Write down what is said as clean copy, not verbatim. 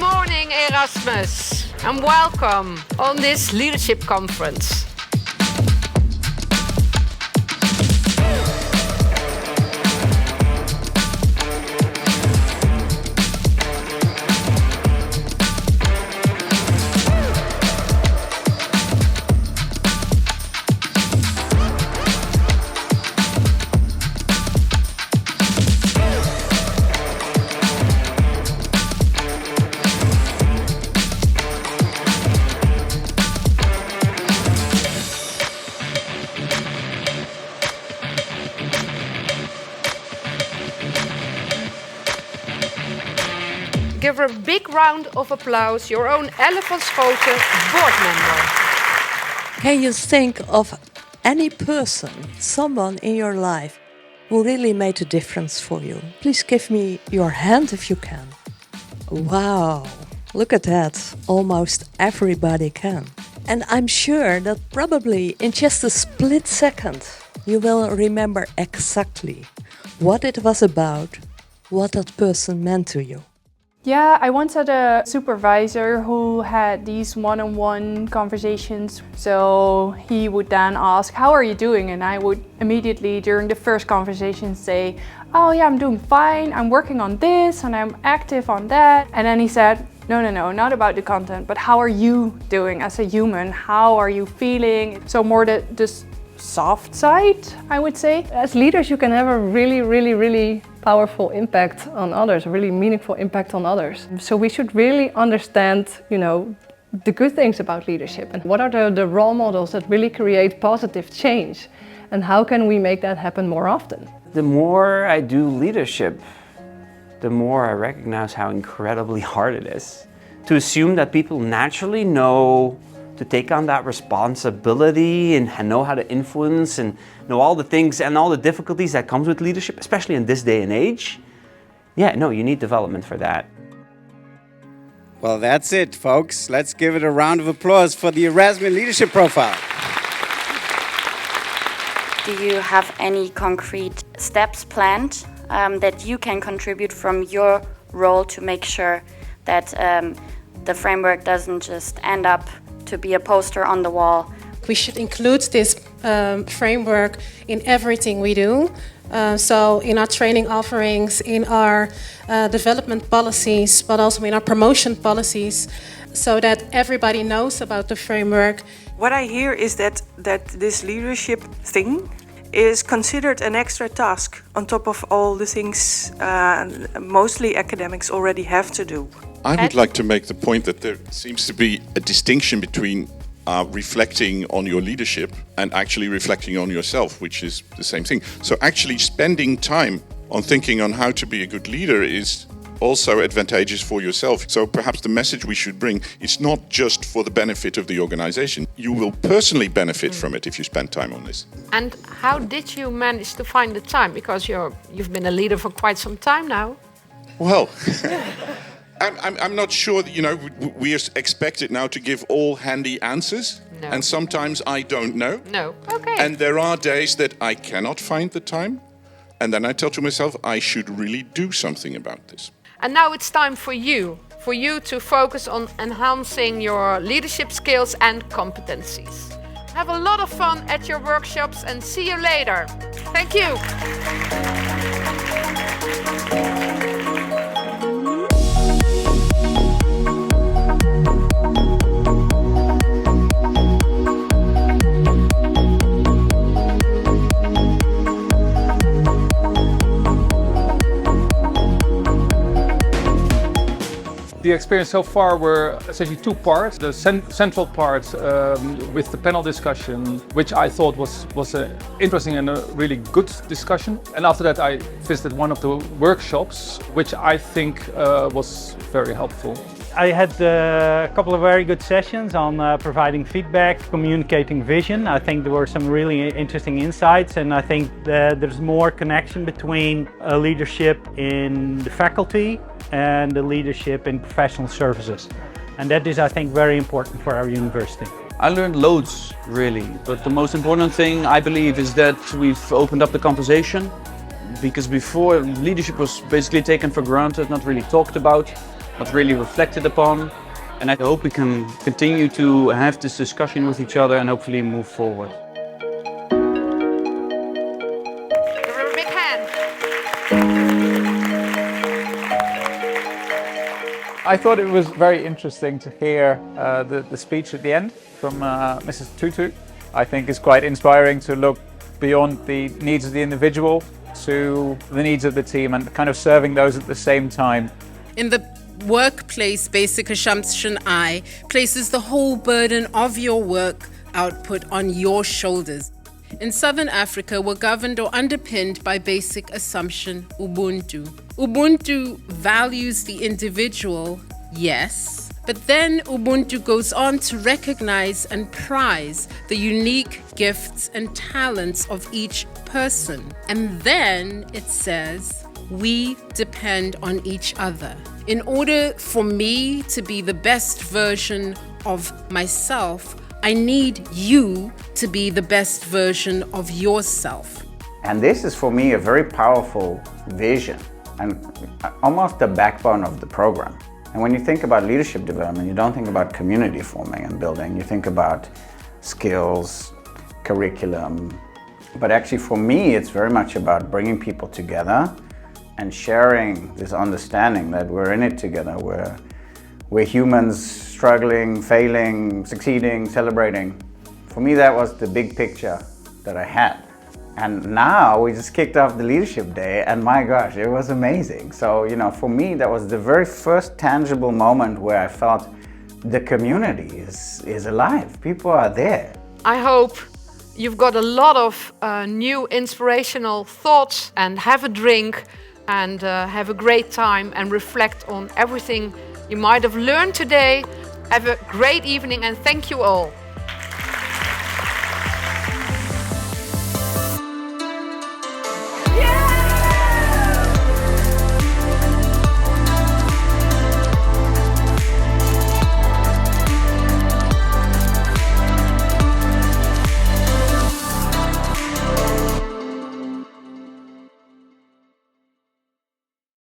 morning, Erasmus, and welcome on this leadership conference. Give a big round of applause, your own Elefantschoten board member. Can you think of any person, someone in your life who really made a difference for you? Please give me your hand if you can. Wow, look at that. Almost everybody can. And I'm sure that probably in just a split second you will remember exactly what it was about, what that person meant to you. Yeah, I once had a supervisor who had these one-on-one conversations. So he would then ask, how are you doing? And I would immediately during the first conversation say, oh yeah, I'm doing fine. I'm working on this and I'm active on that. And then he said, no, not about the content, but how are you doing as a human? How are you feeling? So more the soft side, I would say. As leaders, you can have a really powerful impact on others, a really meaningful impact on others. So we should really understand, the good things about leadership and what are the role models that really create positive change and how can we make that happen more often? The more I do leadership, the more I recognize how incredibly hard it is to assume that people naturally know to take on that responsibility and know how to influence and know all the things and all the difficulties that comes with leadership, especially in this day and age. Yeah, no, you need development for that. Well, that's it, folks. Let's give it a round of applause for the Erasmus Leadership Profile. Do you have any concrete steps planned that you can contribute from your role to make sure that the framework doesn't just end up to be a poster on the wall? We should include this framework in everything we do. So in our training offerings, in our development policies, but also in our promotion policies, so that everybody knows about the framework. What I hear is that this leadership thing is considered an extra task on top of all the things mostly academics already have to do. I would like to make the point that there seems to be a distinction between reflecting on your leadership and actually reflecting on yourself, which is the same thing. So actually spending time on thinking on how to be a good leader is also advantageous for yourself. So perhaps the message we should bring is not just for the benefit of the organization. You will personally benefit from it if you spend time on this. And how did you manage to find the time? Because you've been a leader for quite some time now. Well, I'm not sure that, we are expected now to give all handy answers. No. And sometimes I don't know. No, okay. And there are days that I cannot find the time. And then I tell to myself, I should really do something about this. And now it's time for you to focus on enhancing your leadership skills and competencies. Have a lot of fun at your workshops and see you later. Thank you. The experience so far were essentially two parts. The central part with the panel discussion, which I thought was an interesting and a really good discussion. And after that I visited one of the workshops, which I think was very helpful. I had a couple of very good sessions on providing feedback, communicating vision. I think there were some really interesting insights, and I think that there's more connection between leadership in the faculty and the leadership in professional services. And that is, I think, very important for our university. I learned loads, really, but the most important thing, I believe, is that we've opened up the conversation, because before leadership was basically taken for granted, not really talked about. was really reflected upon. And I hope we can continue to have this discussion with each other and hopefully move forward. Give her a big hand. I thought it was very interesting to hear the speech at the end from Mrs. Tutu. I think it's quite inspiring to look beyond the needs of the individual to the needs of the team and kind of serving those at the same time. In the workplace, basic assumption I places the whole burden of your work output on your shoulders. In Southern Africa, we're governed or underpinned by basic assumption Ubuntu. Ubuntu values the individual, yes, but then Ubuntu goes on to recognize and prize the unique gifts and talents of each person. And then it says, we depend on each other. In order for me to be the best version of myself, I need you to be the best version of yourself. And this is for me a very powerful vision and almost the backbone of the program. And when you think about leadership development, you don't think about community forming and building. You think about skills, curriculum. But actually for me, it's very much about bringing people together and sharing this understanding that we're in it together. We're humans struggling, failing, succeeding, celebrating. For me, that was the big picture that I had. And now we just kicked off the leadership day and my gosh, it was amazing. So, you know, for me, that was the very first tangible moment where I felt the community is alive. People are there. I hope you've got a lot of new inspirational thoughts, and have a drink and have a great time and reflect on everything you might have learned today. Have a great evening and thank you all.